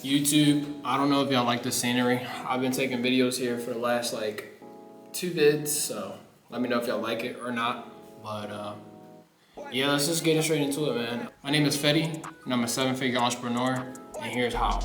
YouTube, I don't know if y'all like the scenery. I've been taking videos here for the last like 2 vids, so let me know if y'all like it or not. But yeah, let's just get straight into it, man. My name is Fetty, and I'm a 7-figure entrepreneur, and here's how.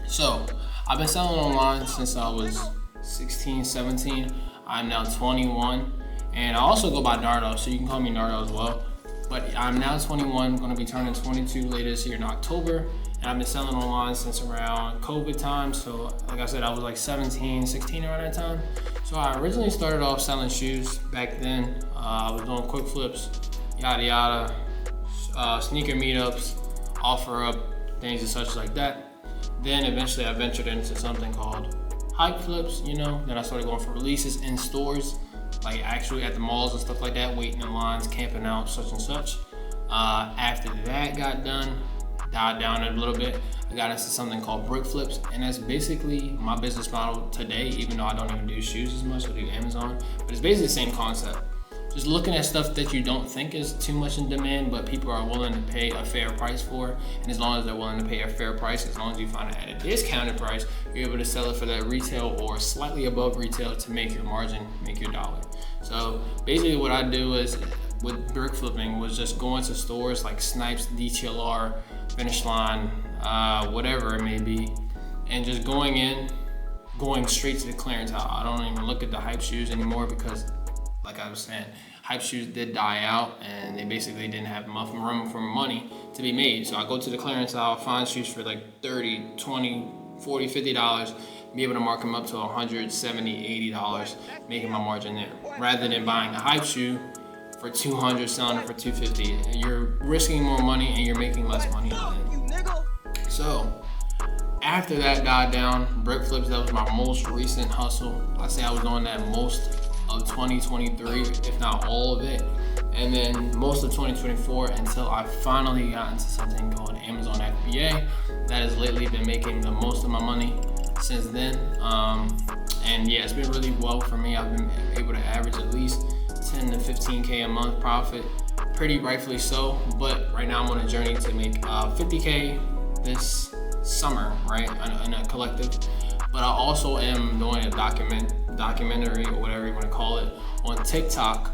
So, I've been selling online since I was 16, 17. I'm now 21, and I also go by Nardo, so you can call me Nardo as well. But I'm now 21, gonna be turning 22 later this year in October. And I've been selling online since around COVID time. So like I said, I was like 17, 16 around that time. So I originally started off selling shoes back then. I was doing quick flips, yada yada, sneaker meetups, offer up, things and such like that. Then eventually I ventured into something called hype flips, you know. Then I started going for releases in stores, like actually at the malls and stuff like that, waiting in lines, camping out, such and such. After that got done, died down a little bit, I got into something called brick flips, and that's basically my business model today, even though I don't even do shoes as much, I do Amazon, but it's basically the same concept. Just looking at stuff that you don't think is too much in demand, but people are willing to pay a fair price for, and as long as they're willing to pay a fair price, as long as you find it at a discounted price, you're able to sell it for that retail or slightly above retail to make your margin, make your dollar. So basically what I do is, with brick flipping, was just go into stores like Snipes, DTLR, Finish Line, whatever it may be, and just going straight to the clearance aisle. I don't even look at the hype shoes anymore because, like I was saying, hype shoes did die out and they basically didn't have enough room for money to be made. So I go to the clearance aisle, find shoes for like $30, $20, $40, $50, be able to mark them up to $170, $80, making my margin there. Rather than buying a hype shoe for $200, selling it for $250. You're risking more money and you're making less money on it. So after that died down, brick flips, that was my most recent hustle. I say I was doing that most of 2023, if not all of it, and then most of 2024 until I finally got into something called Amazon FBA. That has lately been making the most of my money since then. And yeah, it's been really well for me. I've been able to average at least 10 to 15K a month profit, pretty rightfully so. But right now I'm on a journey to make 50K this summer, right, in a collective. But I also am doing a documentary or whatever you want to call it on TikTok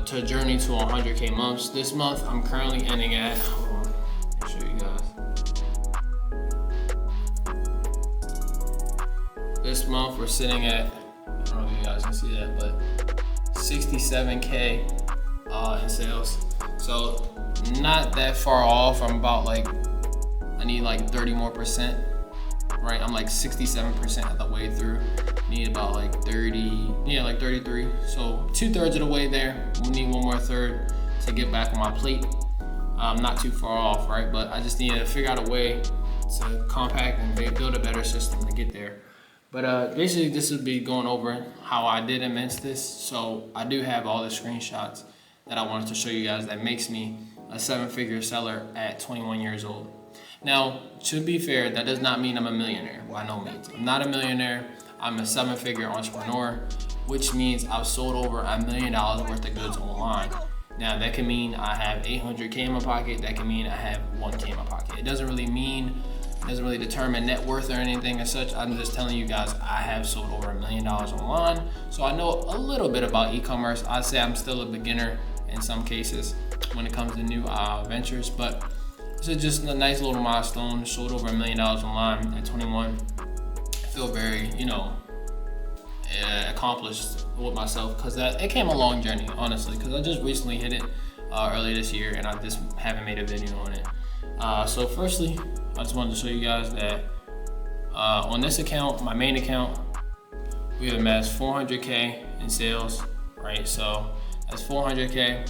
to journey to 100K months. This month I'm currently ending at, hold on, I'll show you guys. This month we're sitting at, I don't know if you guys can see that, but 67K in sales. So not that far off. I'm about like, I need like 30 more percent, right? I'm like 67% of the way through. Need about like 30, yeah, like 33. So 2/3 of the way there. We'll need one more third to get back on my plate. I'm not too far off, right? But I just need to figure out a way to compact and build a better system to get there. But basically this would be going over how I did immense this. So I do have all the screenshots that I wanted to show you guys that makes me a 7-figure seller at 21 years old. Now, to be fair, that does not mean I'm a millionaire, by no means. I'm not a millionaire, I'm a 7-figure entrepreneur, which means I've sold over $1 million worth of goods online. Now, that can mean I have 800K in my pocket, that can mean I have 1K in my pocket. It doesn't really determine net worth or anything as such. I'm just telling you guys I have sold over $1 million online. So I know a little bit about e-commerce. I'd say I'm still a beginner in some cases when it comes to new ventures, but this is just a nice little milestone. Sold over $1 million online at 21. I feel very, accomplished with myself because it came a long journey, honestly, because I just recently hit it earlier this year and I just haven't made a video on it. So firstly, I just wanted to show you guys that on this account, my main account, we have amassed 400K in sales, right? So that's 400K.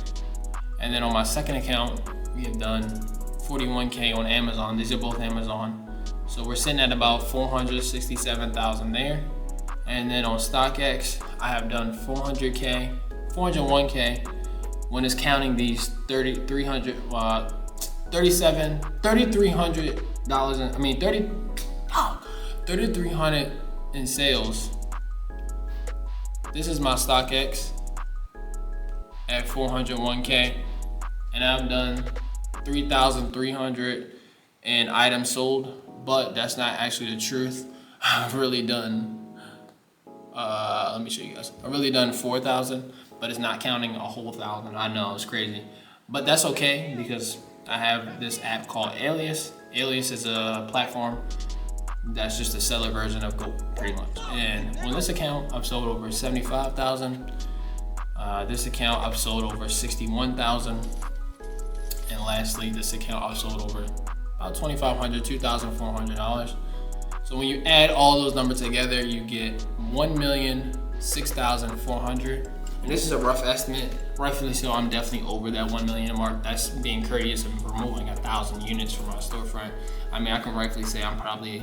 And then on my second account, we have done 41K on Amazon. These are both Amazon. So we're sitting at about 467,000 there. And then on StockX, I have done 400K, 401K when it's counting these $3,300 in sales. This is my StockX at 401K, and I've done 3,300 in items sold but that's not actually the truth. I've really done, let me show you guys. I've really done 4,000, but it's not counting a whole 1,000. I know, it's crazy, but that's okay because I have this app called Alias. Alias is a platform that's just a seller version of GOAT, pretty much. And on this account, I've sold over 75,000. This account, I've sold over 61,000. And lastly, this account, I've sold over about $2,500, $2,400. So when you add all those numbers together, you get 1,006,400. And this is a rough estimate. Rightfully so, I'm definitely over that 1 million mark. That's being courteous and removing 1,000 units from my storefront. I mean, I can rightfully say I'm probably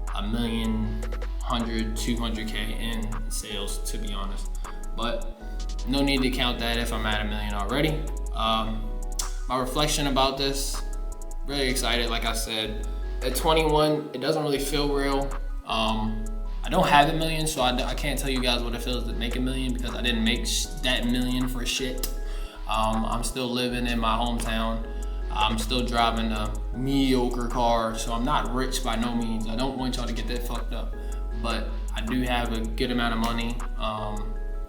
1,100,000, 200K in sales, to be honest. But no need to count that if I'm at 1 million already. My reflection about this, really excited. Like I said, at 21, it doesn't really feel real. I don't have 1 million, so I can't tell you guys what it feels to make 1 million because I didn't make that million for shit. I'm still living in my hometown. I'm still driving a mediocre car, so I'm not rich by no means. I don't want y'all to get that fucked up, but I do have a good amount of money,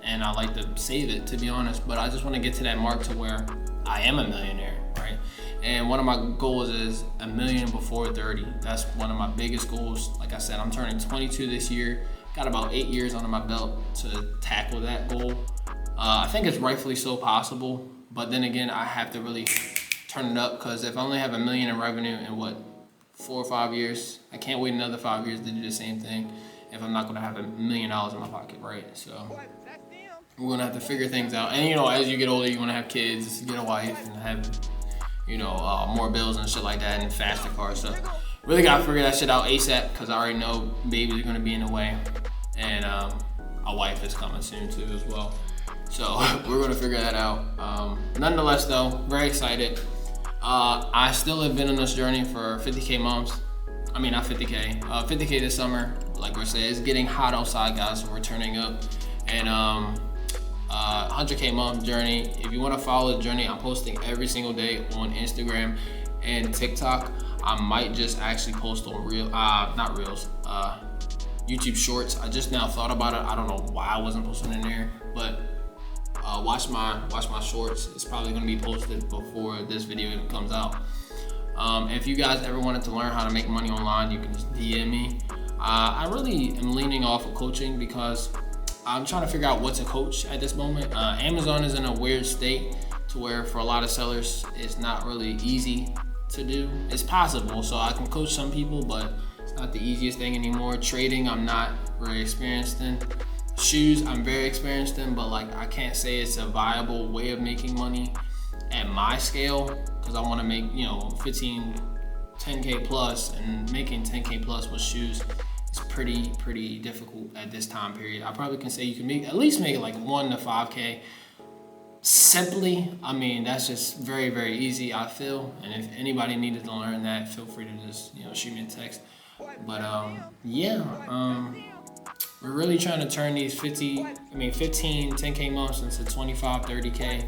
and I like to save it, to be honest. But I just want to get to that mark to where I am a millionaire, right? And one of my goals is 1 million before 30. That's one of my biggest goals. Like I said, I'm turning 22 this year. Got about 8 years under my belt to tackle that goal. I think it's rightfully so possible, but then again, I have to really turn it up because if I only have 1 million in revenue in 4 or 5 years, I can't wait another 5 years to do the same thing if I'm not gonna have $1 million in my pocket, right? So we're gonna have to figure things out. And you know, as you get older, you wanna have kids, get a wife, and have, you know, more bills and shit like that, and faster cars. So really gotta figure that shit out ASAP because I already know babies are gonna be in the way, and a wife is coming soon too as well. So we're gonna figure that out. Nonetheless though, very excited. I still have been on this journey for 50K months. I mean, not 50K, 50K this summer. Like we're saying, it's getting hot outside, guys, so we're turning up. And 100K month journey. If you want to follow the journey, I'm posting every single day on Instagram and TikTok. I might just actually post on not Reels, YouTube Shorts. I just now thought about it. I don't know why I wasn't posting in there, but watch my shorts. It's probably going to be posted before this video even comes out. If you guys ever wanted to learn how to make money online, you can just DM me. I really am leaning off of coaching because I'm trying to figure out what to coach at this moment. Amazon is in a weird state to where for a lot of sellers, it's not really easy to do. It's possible, so I can coach some people, but it's not the easiest thing anymore. Trading, I'm not very experienced in. Shoes, I'm very experienced in, but like I can't say it's a viable way of making money at my scale because I want to make, you know, 10K plus, and making 10K plus with shoes is pretty difficult at this time period. I probably can say you can at least make it like 1 to 5K simply. I mean, that's just very easy, I feel. And if anybody needed to learn that, feel free to just, you know, shoot me a text. But we're really trying to turn these 15, 10K months into 25, 30K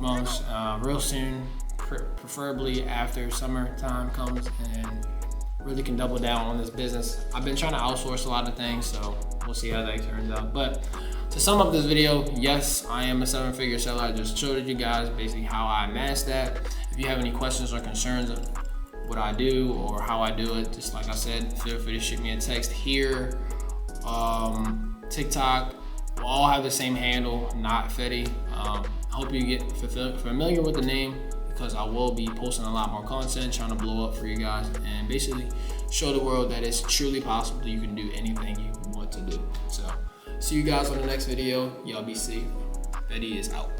months real soon, preferably after summertime comes, and really can double down on this business. I've been trying to outsource a lot of things, so we'll see how that turns out. But to sum up this video, yes, I am a 7-figure seller. I just showed you guys basically how I amassed that. If you have any questions or concerns of what I do or how I do it, just like I said, feel free to shoot me a text here. TikTok, we'll all have the same handle, Not Fetty. Hope you get familiar with the name because I will be posting a lot more content, trying to blow up for you guys and basically show the world that it's truly possible. You can do anything you want to do. So see you guys on the next video. Y'all be safe. Fetty is out.